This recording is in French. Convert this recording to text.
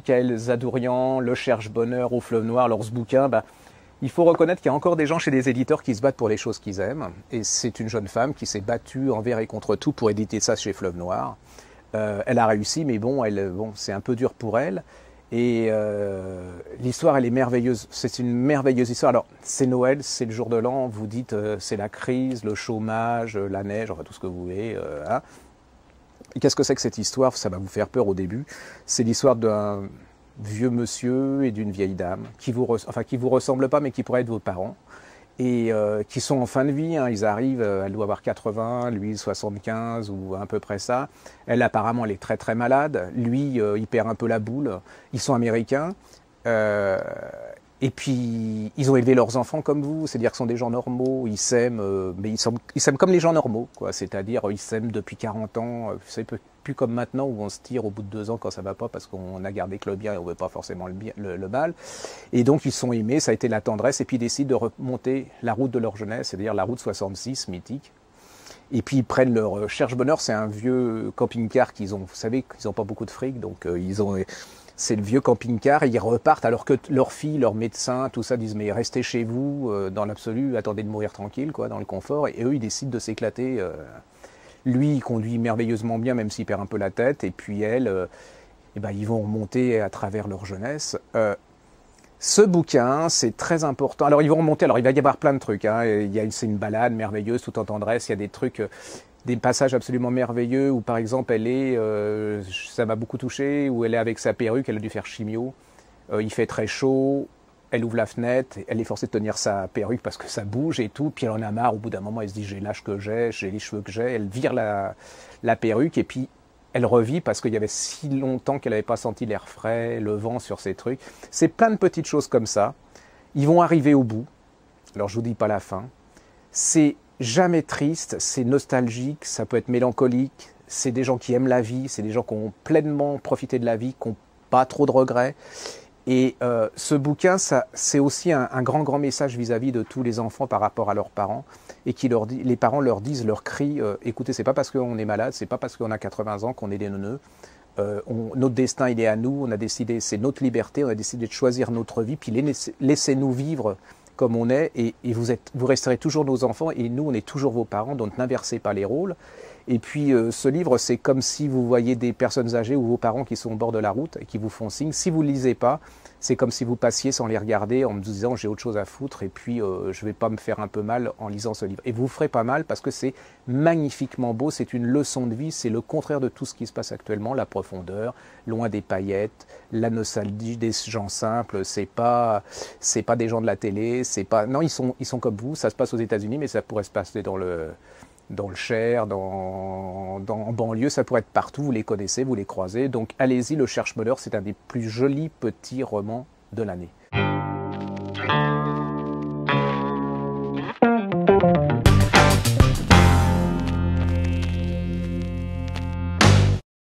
Michael Zadourian, Le Cherche-Bonheur, Au Fleuve Noir, alors ce bouquin, il faut reconnaître qu'il y a encore des gens chez des éditeurs qui se battent pour les choses qu'ils aiment. Et c'est une jeune femme qui s'est battue envers et contre tout pour éditer ça chez Fleuve Noir. Elle a réussi, mais bon, c'est un peu dur pour elle. Et l'histoire, elle est merveilleuse. C'est une merveilleuse histoire. Alors, c'est Noël, c'est le jour de l'an. Vous dites, c'est la crise, le chômage, la neige, enfin tout ce que vous voulez. Hein. Qu'est-ce que c'est que cette histoire? Ça va vous faire peur au début. C'est l'histoire d'un vieux monsieur et d'une vieille dame qui vous ressemblent pas, mais qui pourraient être vos parents. Et qui sont en fin de vie, hein. Ils arrivent, elle doit avoir 80, lui 75 ou à peu près ça. Elle apparemment elle est très très malade, lui il perd un peu la boule. Ils sont américains et puis ils ont élevé leurs enfants comme vous, c'est-à-dire qu'ils sont des gens normaux, ils s'aiment, mais ils s'aiment comme les gens normaux, quoi. C'est-à-dire ils s'aiment depuis 40 ans, c'est plus comme maintenant où on se tire au bout de 2 ans quand ça va pas parce qu'on a gardé que le bien et on veut pas forcément le mal. Et donc ils sont aimés, ça a été la tendresse, et puis ils décident de remonter la route de leur jeunesse, c'est-à-dire la route 66, mythique. Et puis ils prennent leur Cherche-Bonheur, c'est un vieux camping-car qu'ils ont, vous savez qu'ils n'ont pas beaucoup de fric, donc c'est le vieux camping-car, et ils repartent alors que leur fille, leur médecin, tout ça disent mais restez chez vous, dans l'absolu, attendez de mourir tranquille, quoi, dans le confort, et eux ils décident de s'éclater. Lui, il conduit merveilleusement bien, même s'il perd un peu la tête. Et puis elle, ils vont remonter à travers leur jeunesse. Ce bouquin, c'est très important. Alors, ils vont remonter. Alors, il va y avoir plein de trucs. Hein. C'est une balade merveilleuse, tout en tendresse. Il y a des trucs, des passages absolument merveilleux où, par exemple, ça m'a beaucoup touché, où elle est avec sa perruque, elle a dû faire chimio. Il fait très chaud. Elle ouvre la fenêtre, elle est forcée de tenir sa perruque parce que ça bouge et tout, puis elle en a marre, au bout d'un moment elle se dit j'ai l'âge que j'ai les cheveux que j'ai, elle vire la perruque et puis elle revit parce qu'il y avait si longtemps qu'elle n'avait pas senti l'air frais, le vent sur ses trucs. C'est plein de petites choses comme ça. Ils vont arriver au bout, alors je vous dis pas la fin. C'est jamais triste, c'est nostalgique, ça peut être mélancolique, c'est des gens qui aiment la vie, c'est des gens qui ont pleinement profité de la vie, qui n'ont pas trop de regrets. Et ce bouquin, c'est aussi un grand message vis-à-vis de tous les enfants par rapport à leurs parents, et les parents leur disent, leur crient, écoutez, c'est pas parce qu'on est malade, c'est pas parce qu'on a 80 ans qu'on est des neuneux. Notre destin, il est à nous, on a décidé, c'est notre liberté, on a décidé de choisir notre vie, puis laissez-nous vivre comme on est, et vous resterez toujours nos enfants, et nous, on est toujours vos parents, donc n'inversez pas les rôles. Et puis ce livre, c'est comme si vous voyez des personnes âgées ou vos parents qui sont au bord de la route et qui vous font signe. Si vous ne lisez pas, c'est comme si vous passiez sans les regarder en me disant j'ai autre chose à foutre et puis je ne vais pas me faire un peu mal en lisant ce livre. Et vous ne ferez pas mal parce que c'est magnifiquement beau, c'est une leçon de vie, c'est le contraire de tout ce qui se passe actuellement, la profondeur, loin des paillettes, la nostalgie des gens simples, c'est pas des gens de la télé, non, ils sont comme vous, ça se passe aux États-Unis mais ça pourrait se passer dans le Cher, en banlieue, ça pourrait être partout, vous les connaissez, vous les croisez. Donc allez-y, Le Cherche-Bonheur, c'est un des plus jolis petits romans de l'année.